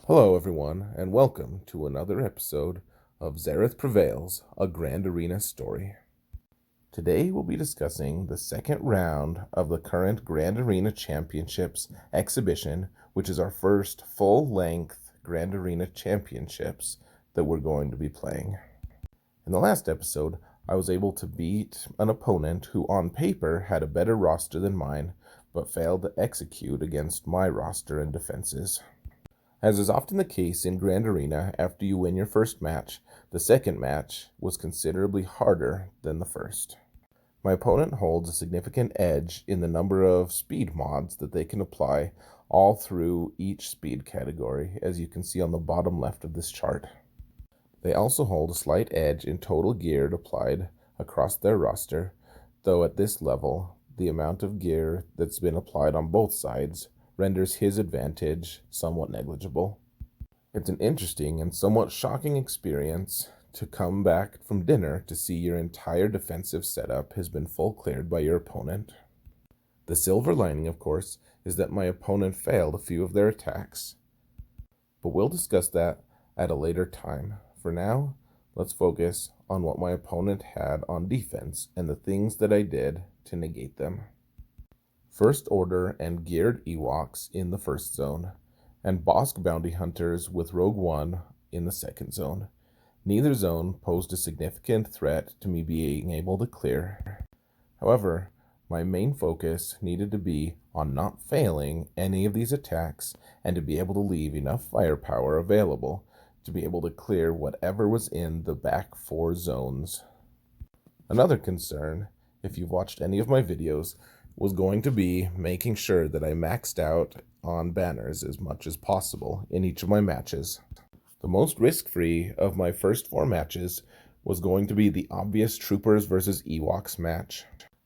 Hello everyone, and welcome to another episode of Zareth Prevails, a Grand Arena story. Today we'll be discussing the second round of the current Grand Arena Championships exhibition, which is our first full-length Grand Arena Championships that we're going to be playing. In the last episode, I was able to beat an opponent who on paper had a better roster than mine, but failed to execute against my roster and defenses. As is often the case in Grand Arena, after you win your first match, the second match was considerably harder than the first. My opponent holds a significant edge in the number of speed mods that they can apply all through each speed category, as you can see on the bottom left of this chart. They also hold a slight edge in total gear applied across their roster, though at this level, the amount of gear that's been applied on both sides renders his advantage somewhat negligible. It's an interesting and somewhat shocking experience to come back from dinner to see your entire defensive setup has been full cleared by your opponent. The silver lining, of course, is that my opponent failed a few of their attacks, but we'll discuss that at a later time. For now, let's focus on what my opponent had on defense and the things that I did to negate them. First Order and geared Ewoks in the first zone, and Bossk bounty hunters with Rogue One in the second zone. Neither zone posed a significant threat to me being able to clear. However, my main focus needed to be on not failing any of these attacks and to be able to leave enough firepower available to be able to clear whatever was in the back four zones. Another concern, if you've watched any of my videos, was going to be making sure that I maxed out on banners as much as possible in each of my matches. The most risk-free of my first four matches was going to be the obvious Troopers versus Ewoks match.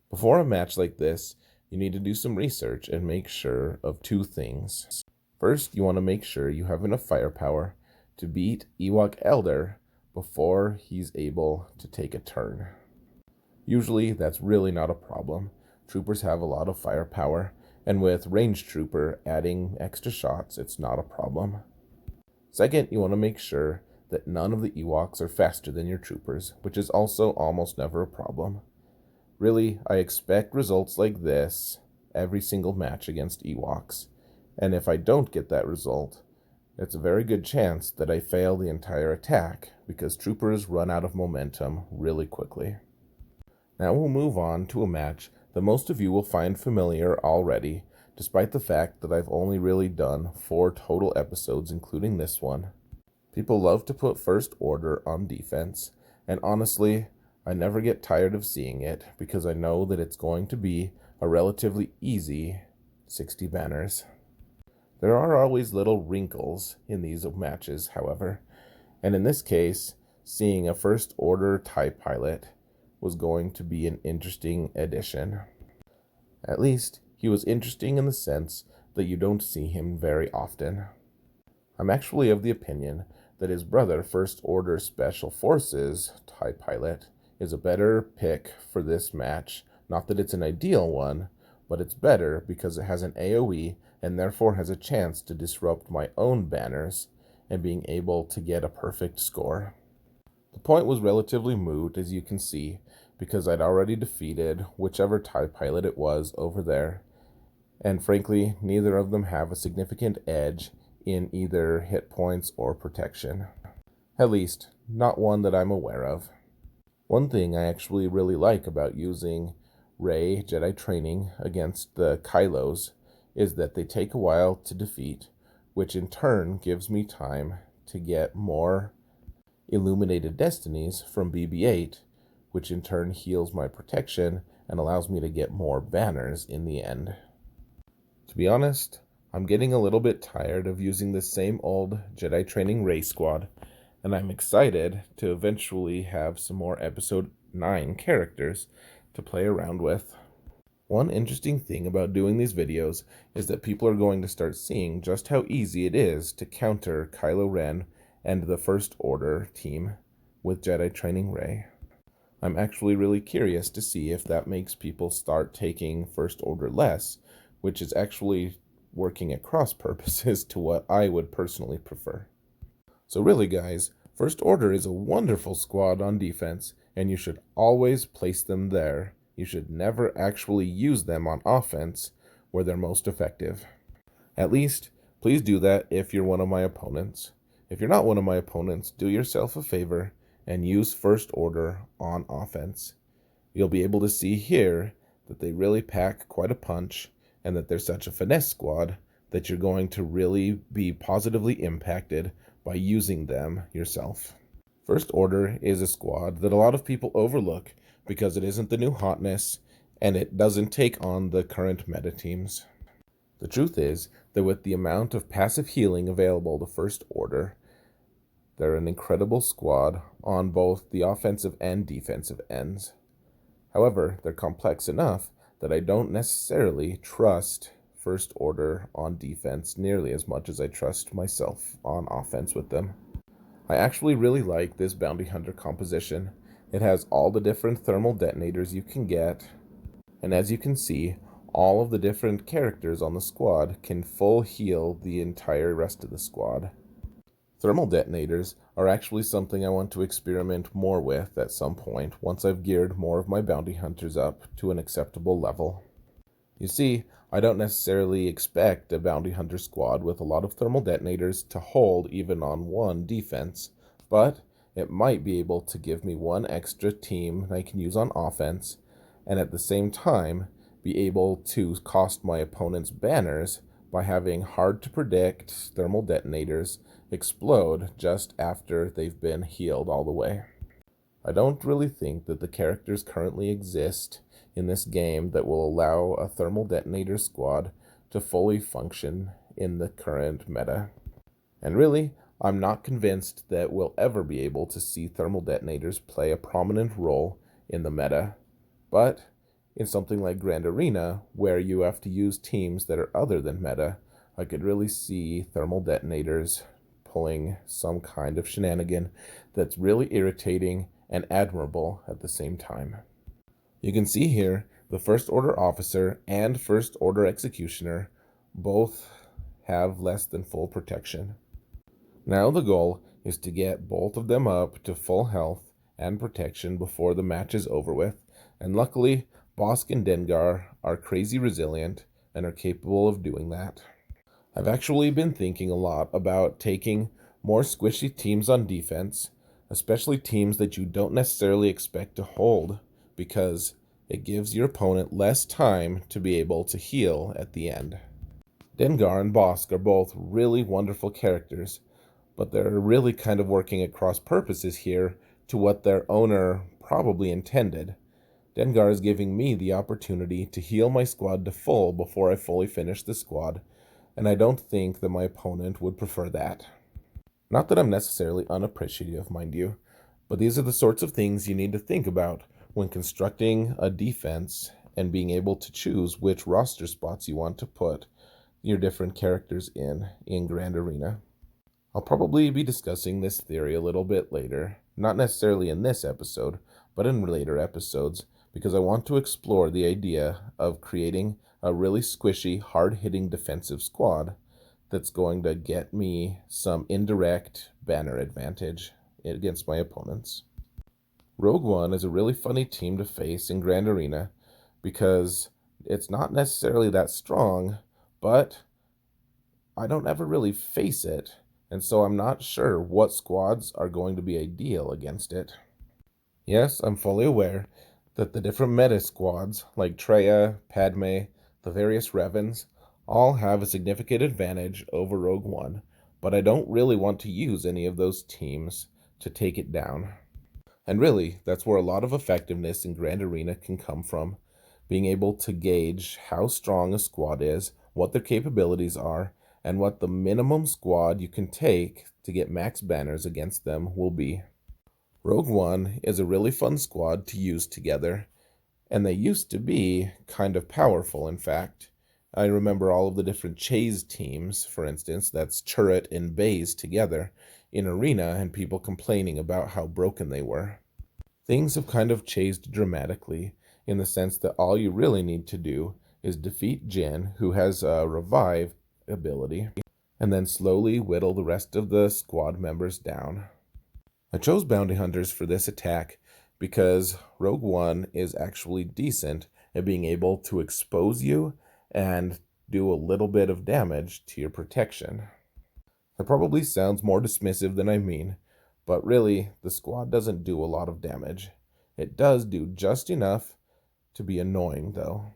Before a match like this, you need to do some research and make sure of two things. First, you want to make sure you have enough firepower to beat Ewok Elder before he's able to take a turn. Usually, that's really not a problem. Troopers have a lot of firepower, and with ranged trooper adding extra shots, it's not a problem. Second, you want to make sure that none of the Ewoks are faster than your troopers, which is also almost never a problem. Really, I expect results like this every single match against Ewoks, and if I don't get that result, it's a very good chance that I fail the entire attack, because troopers run out of momentum really quickly. Now we'll move on to a match that most of you will find familiar already, despite the fact that I've only really done 4 total episodes, including this one. People love to put First Order on defense, and honestly, I never get tired of seeing it, because I know that it's going to be a relatively easy 60 banners. There are always little wrinkles in these matches, however, and in this case, seeing a First Order TIE pilot was going to be an interesting addition. At least, he was interesting in the sense that you don't see him very often. I'm actually of the opinion that his brother, First Order Special Forces TIE pilot, is a better pick for this match. Not that it's an ideal one, but it's better because it has an AoE and therefore has a chance to disrupt my own banners and being able to get a perfect score. The point was relatively moot, as you can see, because I'd already defeated whichever TIE pilot it was over there, and frankly, neither of them have a significant edge in either hit points or protection. At least, not one that I'm aware of. One thing I actually really like about using Rey Jedi training against the Kylos is that they take a while to defeat, which in turn gives me time to get more Illuminated Destinies from BB-8, which in turn heals my protection and allows me to get more banners in the end. To be honest, I'm getting a little bit tired of using the same old Jedi training Rey squad, and I'm excited to eventually have some more Episode 9 characters to play around with. One interesting thing about doing these videos is that people are going to start seeing just how easy it is to counter Kylo Ren and the First Order team with Jedi training Rey. I'm actually really curious to see if that makes people start taking First Order less, which is actually working at cross purposes to what I would personally prefer. So really, guys, First Order is a wonderful squad on defense, and you should always place them there. You should never actually use them on offense where they're most effective. At least, please do that if you're one of my opponents. If you're not one of my opponents, do yourself a favor and use First Order on offense. You'll be able to see here that they really pack quite a punch, and that they're such a finesse squad that you're going to really be positively impacted by using them yourself. First Order is a squad that a lot of people overlook because it isn't the new hotness, and it doesn't take on the current meta teams. The truth is that with the amount of passive healing available to First Order, they're an incredible squad on both the offensive and defensive ends. However, they're complex enough that I don't necessarily trust First Order on defense nearly as much as I trust myself on offense with them. I actually really like this Bounty Hunter composition. It has all the different thermal detonators you can get, and as you can see, all of the different characters on the squad can full heal the entire rest of the squad. Thermal detonators are actually something I want to experiment more with at some point once I've geared more of my bounty hunters up to an acceptable level. You see, I don't necessarily expect a bounty hunter squad with a lot of thermal detonators to hold even on one defense, but it might be able to give me one extra team I can use on offense, and at the same time be able to cost my opponent's banners by having hard to predict thermal detonators explode just after they've been healed all the way. I don't really think that the characters currently exist in this game that will allow a thermal detonator squad to fully function in the current meta. And really, I'm not convinced that we'll ever be able to see thermal detonators play a prominent role in the meta. But in something like Grand Arena, where you have to use teams that are other than meta, I could really see thermal detonators pulling some kind of shenanigan that's really irritating and admirable at the same time. You can see here the First Order Officer and First Order Executioner both have less than full protection. Now the goal is to get both of them up to full health and protection before the match is over with, and luckily Bossk and Dengar are crazy resilient and are capable of doing that. I've actually been thinking a lot about taking more squishy teams on defense, especially teams that you don't necessarily expect to hold, because it gives your opponent less time to be able to heal at the end. Dengar and Bossk are both really wonderful characters, but they're really kind of working at cross purposes here to what their owner probably intended. Dengar is giving me the opportunity to heal my squad to full before I fully finish the squad, and I don't think that my opponent would prefer that. Not that I'm necessarily unappreciative, mind you, but these are the sorts of things you need to think about when constructing a defense and being able to choose which roster spots you want to put your different characters in Grand Arena. I'll probably be discussing this theory a little bit later, not necessarily in this episode, but in later episodes, because I want to explore the idea of creating a really squishy, hard-hitting defensive squad that's going to get me some indirect banner advantage against my opponents. Rogue One is a really funny team to face in Grand Arena because it's not necessarily that strong, but I don't ever really face it, and so I'm not sure what squads are going to be ideal against it. Yes, I'm fully aware that the different meta squads, like Traya, Padme, the various Revens, all have a significant advantage over Rogue One, but I don't really want to use any of those teams to take it down. And really, that's where a lot of effectiveness in Grand Arena can come from, being able to gauge how strong a squad is, what their capabilities are, and what the minimum squad you can take to get max banners against them will be. Rogue One is a really fun squad to use together, and they used to be kind of powerful, in fact. I remember all of the different Chase teams, for instance, that's Chirrut and Baze together in Arena, and people complaining about how broken they were. Things have kind of changed dramatically, in the sense that all you really need to do is defeat Jin, who has a revive ability, and then slowly whittle the rest of the squad members down. I chose bounty hunters for this attack because Rogue One is actually decent at being able to expose you and do a little bit of damage to your protection. That probably sounds more dismissive than I mean, but really, the squad doesn't do a lot of damage. It does do just enough to be annoying, though.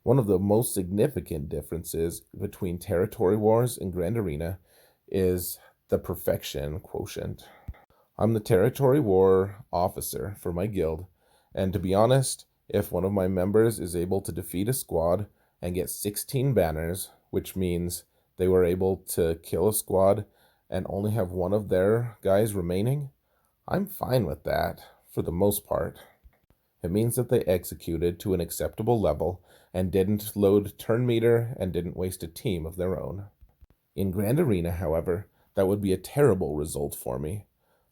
One of the most significant differences between Territory Wars and Grand Arena is the perfection quotient. I'm the Territory War officer for my guild, and to be honest, if one of my members is able to defeat a squad and get 16 banners, which means they were able to kill a squad and only have one of their guys remaining, I'm fine with that for the most part. It means that they executed to an acceptable level and didn't load turn meter and didn't waste a team of their own. In Grand Arena, however, that would be a terrible result for me.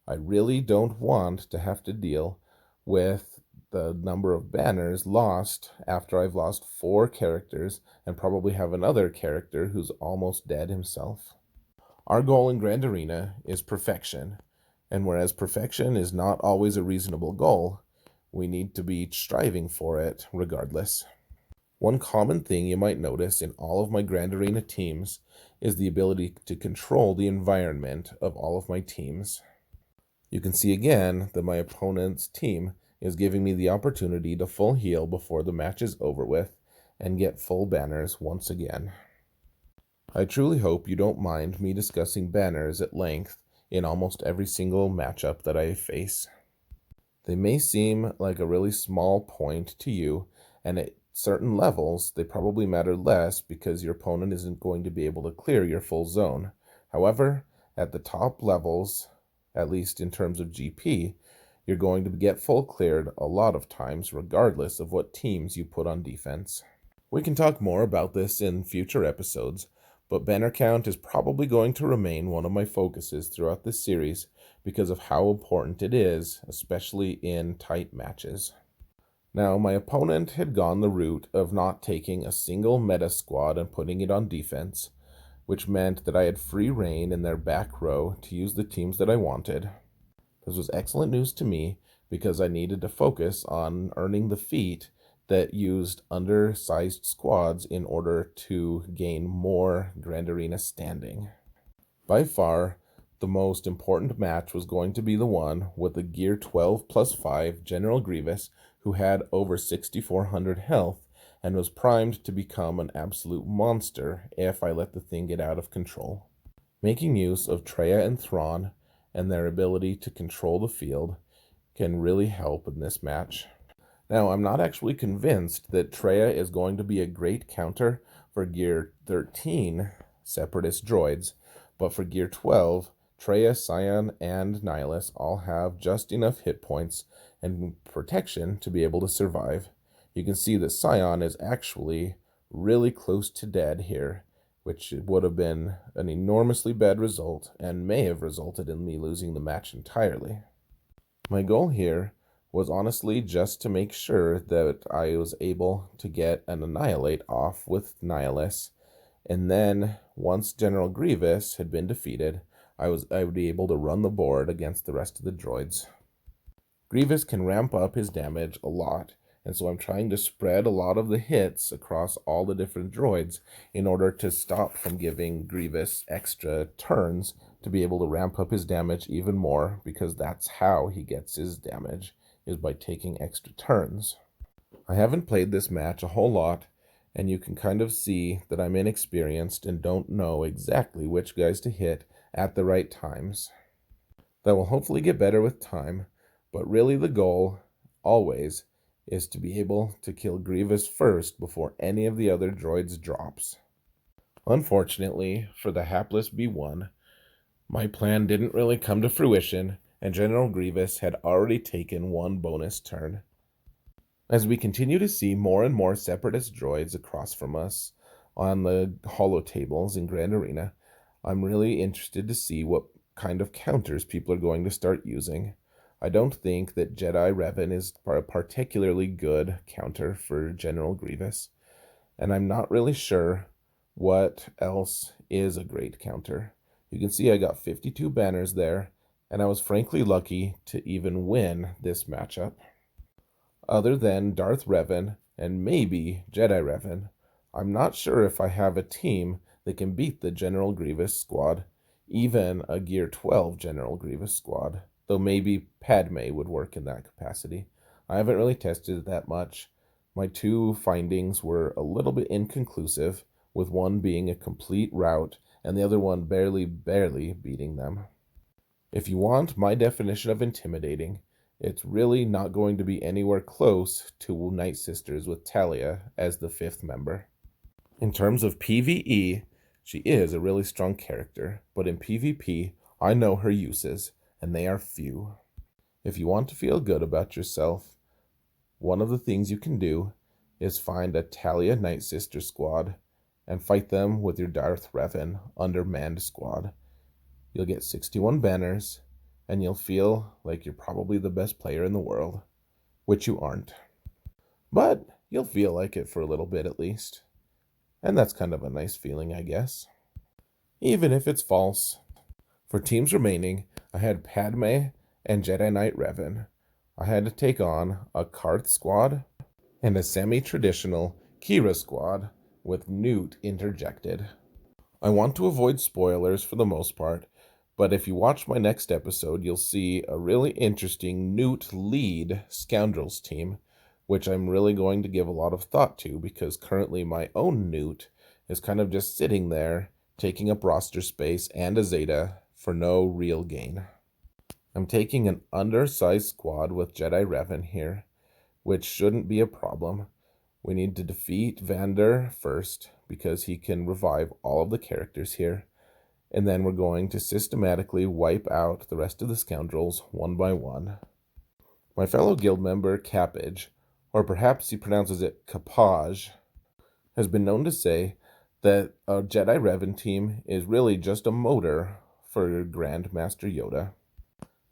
I really don't want to have to deal with the number of banners lost after I've lost 4 characters and probably have another character who's almost dead himself. Our goal in Grand Arena is perfection, and whereas perfection is not always a reasonable goal, we need to be striving for it regardless. One common thing you might notice in all of my Grand Arena teams is the ability to control the environment of all of my teams. You can see again that my opponent's team is giving me the opportunity to full heal before the match is over with and get full banners once again. I truly hope you don't mind me discussing banners at length in almost every single matchup that I face. They may seem like a really small point to you, and at certain levels they probably matter less because your opponent isn't going to be able to clear your full zone. However, at the top levels, at least in terms of GP, you're going to get full cleared a lot of times regardless of what teams you put on defense. We can talk more about this in future episodes, but banner count is probably going to remain one of my focuses throughout this series because of how important it is, especially in tight matches. Now, my opponent had gone the route of not taking a single meta squad and putting it on defense, which meant that I had free reign in their back row to use the teams that I wanted. This was excellent news to me because I needed to focus on earning the feat that used undersized squads in order to gain more Grand Arena standing. By far, the most important match was going to be the one with the Gear 12 plus 5 General Grievous, who had over 6,400 health and was primed to become an absolute monster if I let the thing get out of control. Making use of Traya and Thrawn and their ability to control the field can really help in this match. Now, I'm not actually convinced that Traya is going to be a great counter for Gear 13 Separatist droids, but for Gear 12, Traya, Sion, and Nihilus all have just enough hit points and protection to be able to survive. You can see that Sion is actually really close to dead here, which would have been an enormously bad result and may have resulted in me losing the match entirely. My goal here was honestly just to make sure that I was able to get an Annihilate off with Nihilus, and then once General Grievous had been defeated, I would be able to run the board against the rest of the droids. Grievous can ramp up his damage a lot, and so I'm trying to spread a lot of the hits across all the different droids in order to stop from giving Grievous extra turns to be able to ramp up his damage even more, because that's how he gets his damage, is by taking extra turns. I haven't played this match a whole lot, and you can kind of see that I'm inexperienced and don't know exactly which guys to hit at the right times. That will hopefully get better with time, but really the goal, always, is to be able to kill Grievous first before any of the other droids drops. Unfortunately, for the hapless B1, my plan didn't really come to fruition, and General Grievous had already taken one bonus turn. As we continue to see more and more Separatist droids across from us on the holotables in Grand Arena, I'm really interested to see what kind of counters people are going to start using. I don't think that Jedi Revan is a particularly good counter for General Grievous, and I'm not really sure what else is a great counter. You can see I got 52 banners there, and I was frankly lucky to even win this matchup. Other than Darth Revan and maybe Jedi Revan, I'm not sure if I have a team that can beat the General Grievous squad, even a Gear 12 General Grievous squad, though maybe Padme would work in that capacity. I haven't really tested it that much. My two findings were a little bit inconclusive, with one being a complete rout and the other one barely beating them. If you want my definition of intimidating, it's really not going to be anywhere close to Night Sisters with Talia as the 5th member. In terms of PvE, she is a really strong character, but in PvP, I know her uses, and they are few. If you want to feel good about yourself, one of the things you can do is find a Talia Night Sister squad and fight them with your Darth Revan undermanned squad. You'll get 61 banners, and you'll feel like you're probably the best player in the world, which you aren't. But you'll feel like it for a little bit at least. And that's kind of a nice feeling, I guess. Even if it's false. For teams remaining, I had Padme and Jedi Knight Revan. I had to take on a Karth squad and a semi-traditional Qi'ra squad with Nute interjected. I want to avoid spoilers for the most part, but if you watch my next episode, you'll see a really interesting Nute lead Scoundrels team, which I'm really going to give a lot of thought to because currently my own Nute is kind of just sitting there, taking up roster space and a Zeta for no real gain. I'm taking an undersized squad with Jedi Revan here, which shouldn't be a problem. We need to defeat Vandor first because he can revive all of the characters here, and then we're going to systematically wipe out the rest of the scoundrels one by one. My fellow guild member Cappage, or perhaps he pronounces it Capage, has been known to say that a Jedi Revan team is really just a motor for Grandmaster Yoda.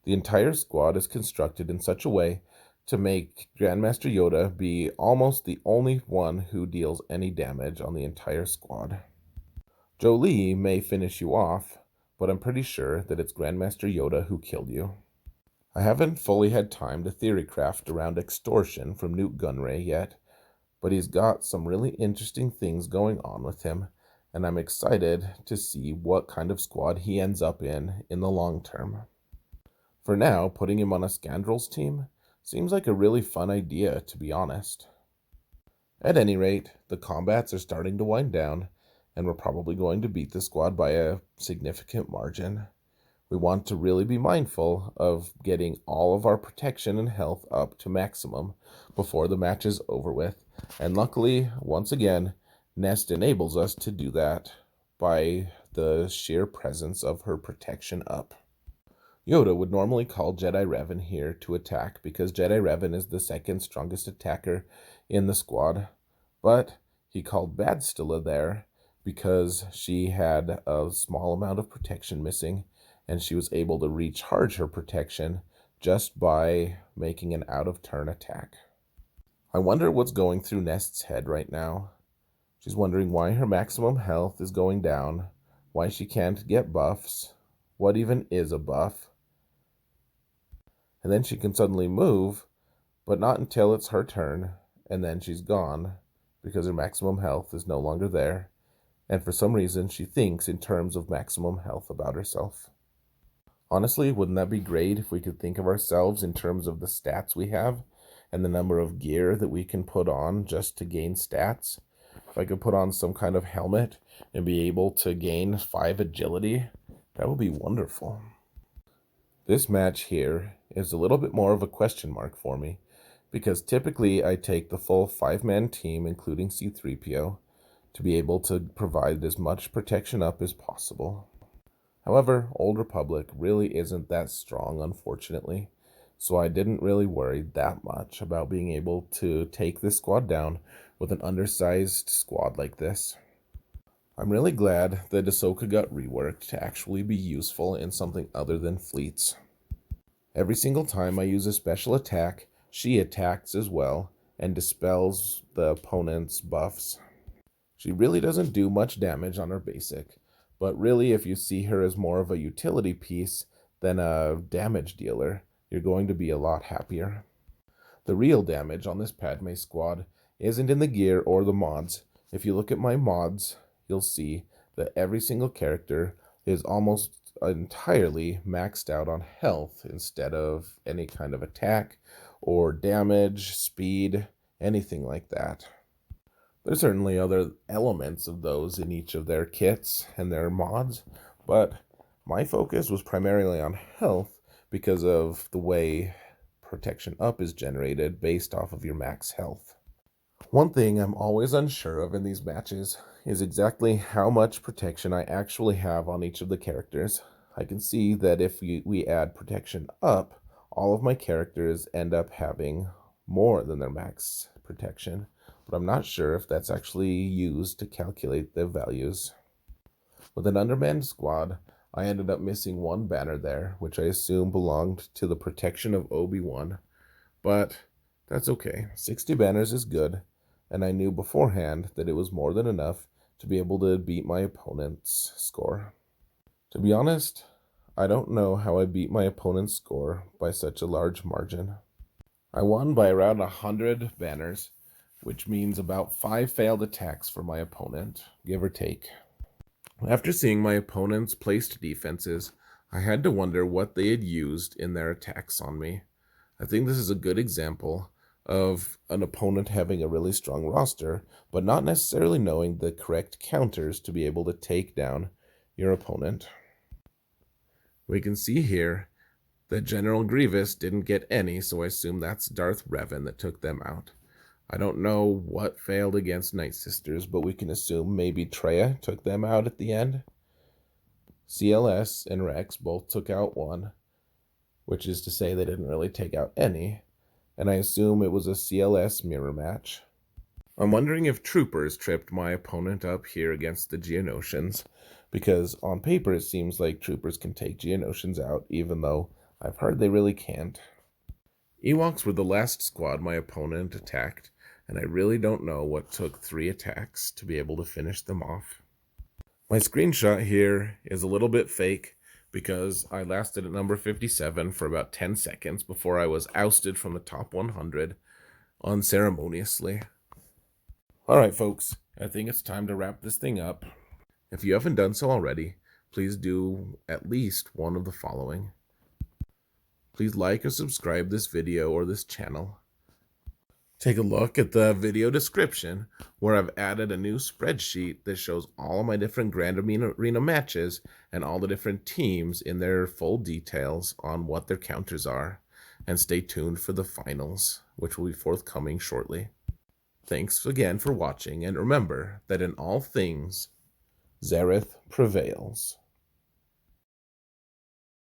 The entire squad is constructed in such a way to make Grandmaster Yoda be almost the only one who deals any damage on the entire squad. Jolee may finish you off, but I'm pretty sure that it's Grandmaster Yoda who killed you. I haven't fully had time to theorycraft around extortion from Nute Gunray yet, but he's got some really interesting things going on with him, and I'm excited to see what kind of squad he ends up in the long term. For now, putting him on a Scoundrels team seems like a really fun idea, to be honest. At any rate, the combats are starting to wind down, and we're probably going to beat the squad by a significant margin. We want to really be mindful of getting all of our protection and health up to maximum before the match is over with, and luckily, once again, Nest enables us to do that by the sheer presence of her protection up. Yoda would normally call Jedi Revan here to attack because Jedi Revan is the second strongest attacker in the squad, but he called Badstila there because she had a small amount of protection missing, and she was able to recharge her protection just by making an out-of-turn attack. I wonder what's going through Nest's head right now. She's wondering why her maximum health is going down, why she can't get buffs, what even is a buff. And then she can suddenly move, but not until it's her turn, and then she's gone because her maximum health is no longer there, and for some reason she thinks in terms of maximum health about herself. Honestly, wouldn't that be great if we could think of ourselves in terms of the stats we have and the number of gear that we can put on just to gain stats? If I could put on some kind of helmet and be able to gain 5 agility, that would be wonderful. This match here is a little bit more of a question mark for me, because typically I take the full 5-man team, including C-3PO, to be able to provide as much protection up as possible. However, Old Republic really isn't that strong, unfortunately, so I didn't really worry that much about being able to take this squad down with an undersized squad like this. I'm really glad that Ahsoka got reworked to actually be useful in something other than fleets. Every single time I use a special attack, she attacks as well and dispels the opponent's buffs. She really doesn't do much damage on her basic, but really if you see her as more of a utility piece than a damage dealer, you're going to be a lot happier. The real damage on this Padme squad isn't in the gear or the mods. If you look at my mods, you'll see that every single character is almost entirely maxed out on health instead of any kind of attack or damage, speed, anything like that. There's certainly other elements of those in each of their kits and their mods, but my focus was primarily on health because of the way protection up is generated based off of your max health. One thing I'm always unsure of in these matches is exactly how much protection I actually have on each of the characters. I can see that if we add protection up, all of my characters end up having more than their max protection, but I'm not sure if that's actually used to calculate the values. With an undermanned squad, I ended up missing one banner there, which I assume belonged to the protection of Obi-Wan, but that's okay. 60 banners is good, and I knew beforehand that it was more than enough to be able to beat my opponent's score. To be honest, I don't know how I beat my opponent's score by such a large margin. I won by around 100 banners, which means about 5 failed attacks for my opponent, give or take. After seeing my opponent's placed defenses, I had to wonder what they had used in their attacks on me. I think this is a good example of an opponent having a really strong roster, but not necessarily knowing the correct counters to be able to take down your opponent. We can see here that General Grievous didn't get any, so I assume that's Darth Revan that took them out. I don't know what failed against Night Sisters, but we can assume maybe Traya took them out at the end. CLS and Rex both took out one, which is to say they didn't really take out any, and I assume it was a CLS mirror match. I'm wondering if Troopers tripped my opponent up here against the Geonosians, because on paper it seems like Troopers can take Geonosians out, even though I've heard they really can't. Ewoks were the last squad my opponent attacked, and I really don't know what took 3 attacks to be able to finish them off. My screenshot here is a little bit fake because I lasted at number 57 for about 10 seconds before I was ousted from the top 100 unceremoniously. Alright folks, I think it's time to wrap this thing up. If you haven't done so already, please do at least one of the following. Please like or subscribe this video or this channel. Take a look at the video description where I've added a new spreadsheet that shows all of my different Grand Arena matches and all the different teams in their full details on what their counters are. And stay tuned for the finals, which will be forthcoming shortly. Thanks again for watching, and remember that in all things, Zereth prevails.